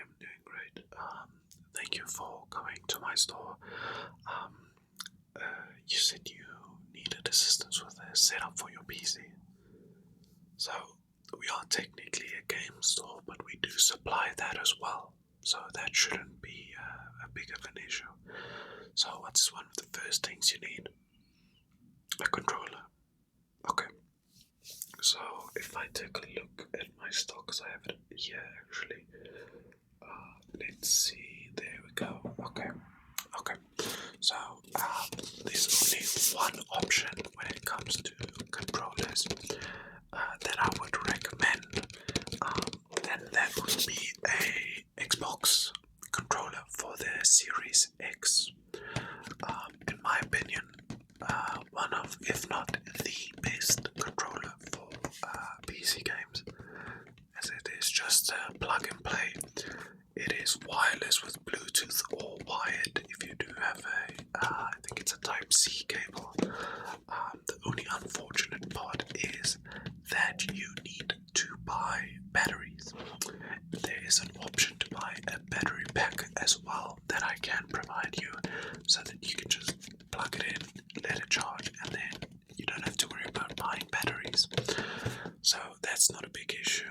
am doing great. Thank you for coming to my store. Um, you said you needed assistance with a setup for your PC. So, we are technically a game store, but we do supply that as well. So, that shouldn't be a big of an issue. So, what's one of the first things you need? A controller. Okay. So, if I take a look at my stocks, I have it here actually. Let's see. There we go. Okay. Okay. So there's only one option when it comes to controllers that I would recommend, and that would be a Xbox controller for the Series X. In my opinion, one of, if not the best controller for PC games, as it is just plug and play. It is wireless with Bluetooth or wired if you do have I think it's a Type-C cable. The only unfortunate part is that you need to buy batteries. There is an option to buy a battery pack as well that I can provide you so that you can just plug it in, let it charge, and then you don't have to worry about buying batteries. So that's not a big issue.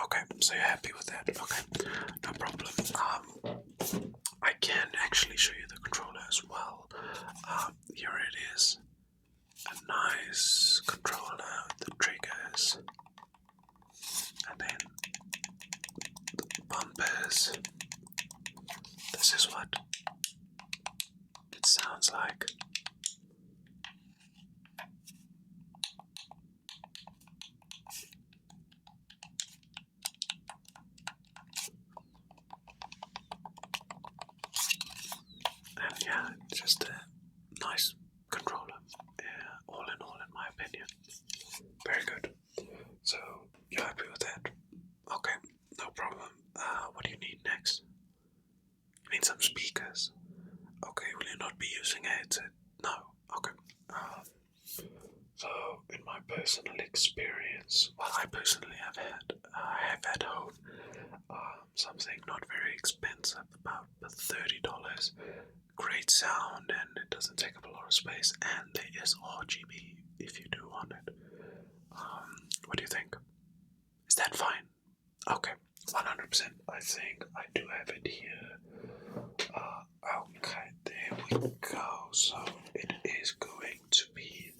Okay, so you're happy with that? Okay, no problem. I can actually show you the controller as well. Here it is. A nice controller with the triggers. And then the bumpers. This is what it sounds like. And yeah, just a nice controller. All in all, in my opinion. Very good. So, you're happy with that? Okay, no problem. What do you need next? You need some speakers. Okay, will you not be using a headset? No. Okay. So, in my personal experience, well, I personally have had at home something not very expensive, about $30. Great sound, and it doesn't take up a lot of space, and there is RGB if you do want it. What do you think? Is that fine? Okay, 100%. I think I do have it here. Okay, there we go. So it is going to be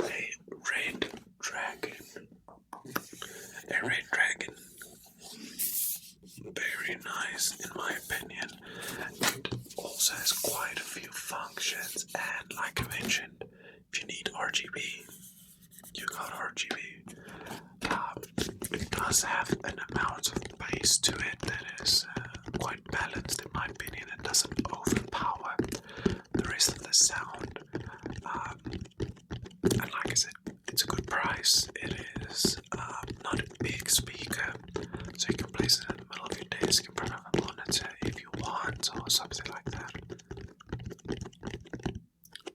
a red dragon. A red dragon. Very nice, in my opinion. It also has quite a few functions, and like I mentioned, if you need RGB, you got RGB. It does have an amount of bass to it that is quite balanced, in my opinion. It doesn't overpower the rest of the sound. And like I said, it's a good price. It is not a big speaker, so you can place it in the middle of your desk in front of a monitor if you want, or something like that.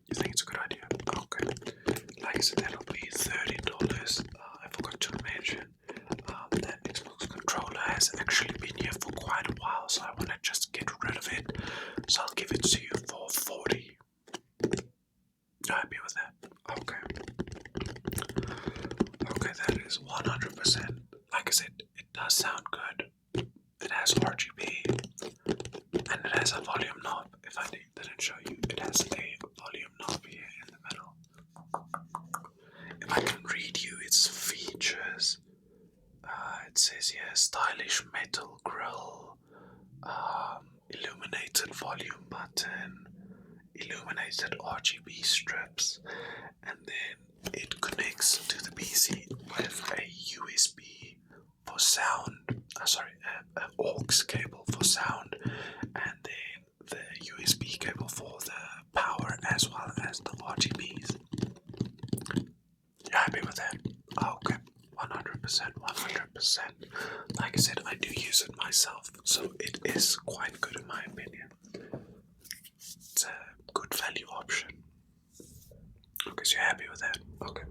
You think it's a good idea? Okay. Like I said, that'll be $30. I forgot to mention that Xbox controller has actually been here for quite a while, so I want to just get rid of it. So I'll give it to you for $40. You're happy with that? Okay. Okay, that is 100%. Like I said, it does sound good. It has RGB, and it has a volume knob. If I didn't show you, it has a volume knob here in the middle. If I can read you its features, it says here stylish metal grille, illuminated volume button, illuminated RGB strips, and then it connects to the PC with a USB for sound, an aux cable for sound, and then the USB cable for the power as well as the RGBs. You happy with that? Okay, 100%, 100%. Like I said, I do use it myself, so it is quite good in my opinion. It's a good value option. Okay, so you're happy with that? Okay.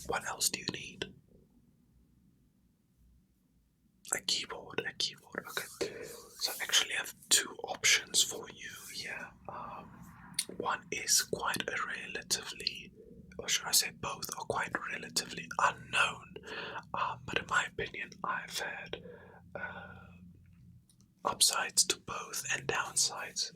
What else do you need? options for you here. One is quite a relatively, or should I say both are quite relatively unknown, but in my opinion I've had upsides to both and downsides,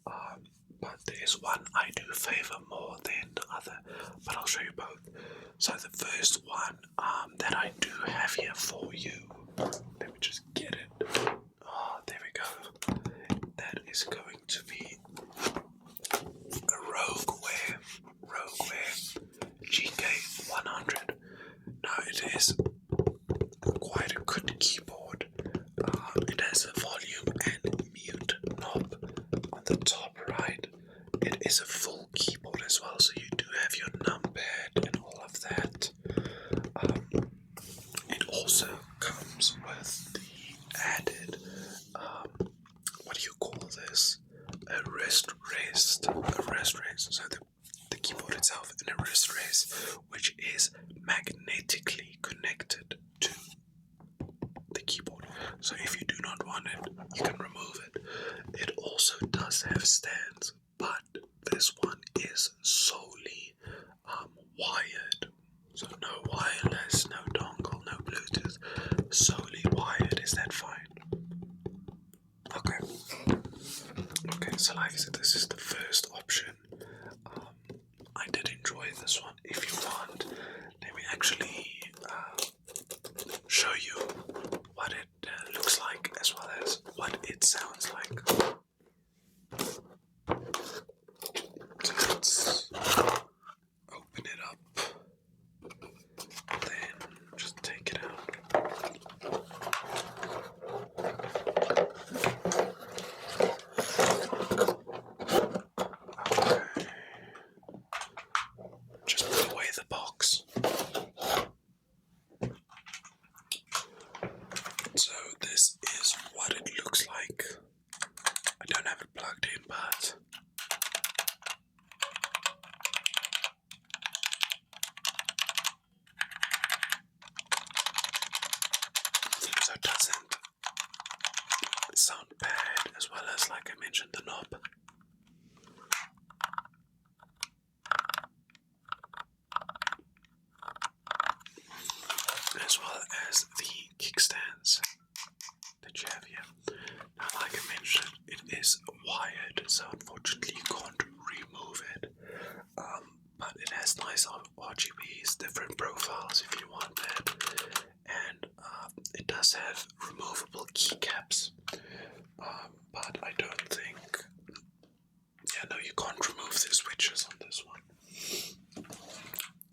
but there is one I do favour more than the other, but I'll show you both. So the first one that I do have here for you, let me just get it. Oh, there we go. That is going to be a Rogueware GK100. Now it is quite a good keyboard. It has a volume and mute knob on the top right. It is a full keyboard as well, so you do have your numpad and all of that. It also comes with the added, what do you call this? A wrist rest. So the keyboard itself and a wrist rest, which is magnetically connected to the keyboard. So if you do not want it, you can remove it. It also does have stands, but this one is solely wired. So no wireless, no dongle, no Bluetooth, solely wired. Is that fine? Okay, so like I said, this is the first option. I did enjoy this one. If you want, let me actually show you what it looks like as well as what it sounds like. So let's open it up, then just take it out. Okay. Just put away the box. So this is what it looks like. I don't have it plugged in, but so it doesn't sound bad, as well as, like I mentioned, the knob. As well as the kickstands that you have here. Now, like I mentioned, it is wired, so unfortunately you can't remove it. But it has nice RGBs, different profiles if you want that, and it does have removable keycaps. But I don't think. Yeah, no, you can't remove the switches on this one.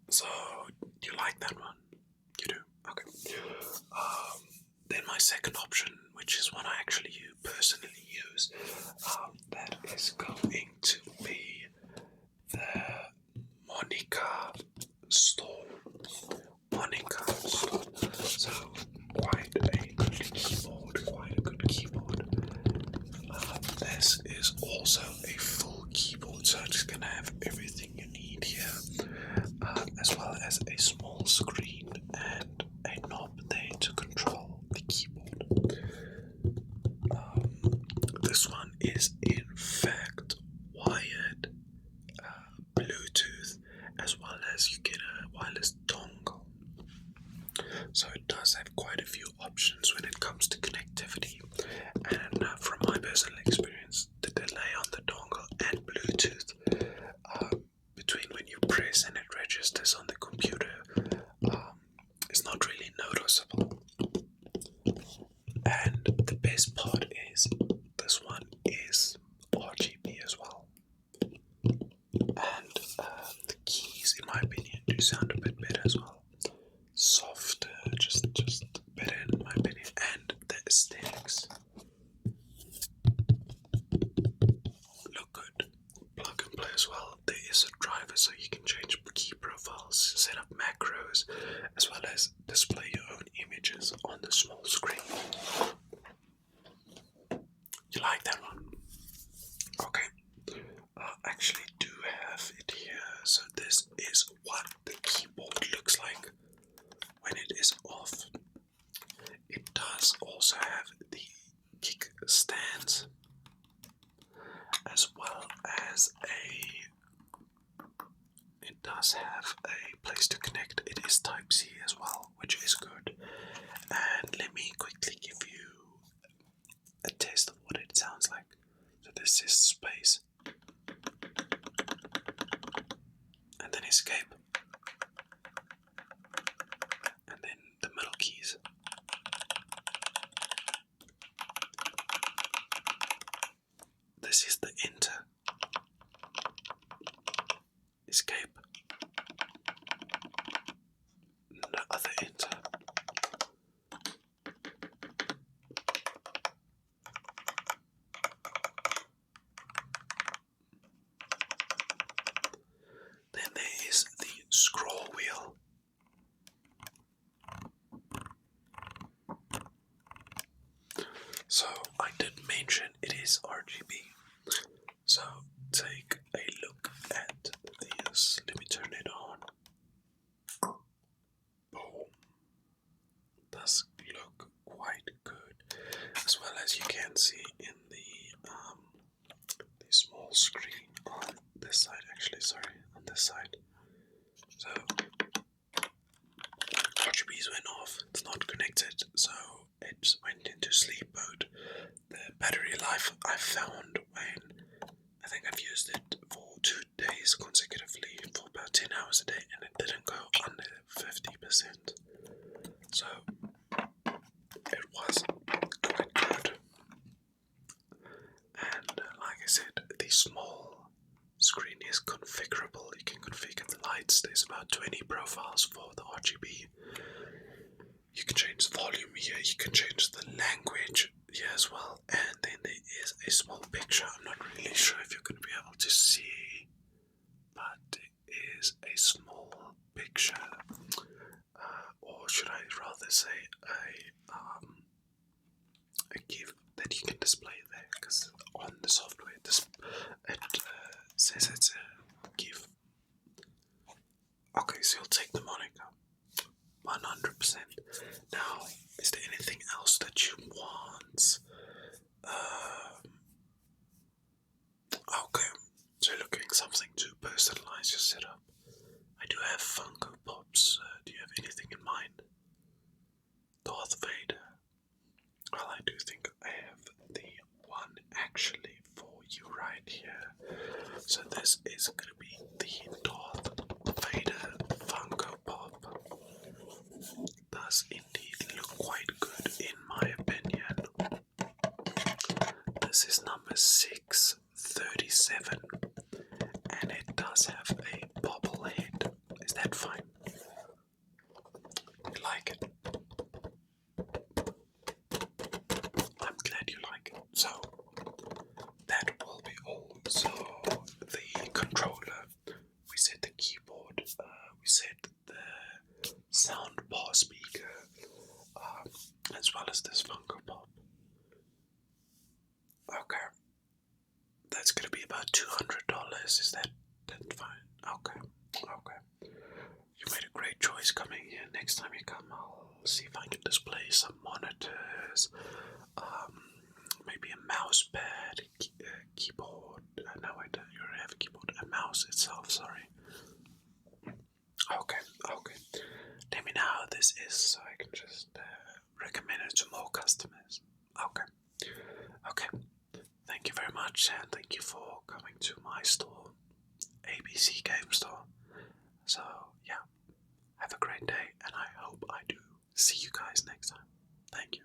So, you like that one? You do? Okay. Then my second option, which is one I actually personally use, that is going to be the Monica Store. So quite a good keyboard. This is also a full keyboard, so it's gonna have everything you need here, as well as a small screen and a knob there to control the keyboard. This one is in fact wired, Bluetooth, as well as you get a wireless dongle. So it does have quite a few options when it comes to connectivity, and from my personal experience, the delay on the dongle and Bluetooth between when you press and it registers on the computer is not really noticeable. And the best part is this one is RGB as well, and the keys, in my opinion, do sound a bit better as well. Softer, just better in my opinion, and the aesthetics look good. Plug and play as well. There is a driver, so you can change key profiles, set up macros, as well as display your own images on the small screen. You like that one? Okay. I actually do have it here. So this is what the keyboard looks like when it is off. It does also have the kick stands, which is good. And let me quickly give you a taste of what it sounds like. So this is space. And then escape. And then the middle keys. This is the enter. Escape. The other enter. Then there is the scroll wheel. So I did mention it is RGB. So take a look at this. Let me turn it on. Boom. Does look quite good, as well as you can see in the small screen on this side. Actually, sorry, on this side. So RGBs went off. It's not connected, so it went into sleep mode. The battery life I found when I think I've used it for 2 days consecutively for about 10 hours a day, and it didn't go under 50%. So it was quite good. And like I said, the small screen is configurable. You can configure the lights. There's about 20 profiles for the RGB. You can change the volume here. You can change the language here as well. And then there is a small picture. I'm not really sure if you're going to be able to see, but it is a small picture, or should I rather say a GIF that you can display there, because on the software it says it's a GIF. Okay, so you'll take the moniker. 100%. Now, is there anything else that you want? Okay, so you're looking something to personalize your setup. I do have Funko Pops. Do you have anything in mind? Darth Vader. Well, I do think I have the one actually for you right here. So this is going to be the Darth Vader Funko Pop. Does indeed look quite good in my opinion. This is number 637, and it does have a bobblehead. Is that fine? You like it? I'm glad you like it. So that will be all. So the controller, we set the keyboard, we set the sound bar speaker, as well as this Funko Pop. Okay, that's gonna be about $200. Is that fine? Okay. You made a great choice coming here. Next time you come, I'll see if I can display some monitors, maybe a mouse pad, keyboard. No, I don't. You already have a keyboard. A mouse itself. Sorry. Okay. Let me know how this is, so I can just recommend it to more customers. Okay. Thank you very much, and thank you for coming to my store, ABC Game Store. So, yeah, have a great day, and I hope I do see you guys next time. Thank you.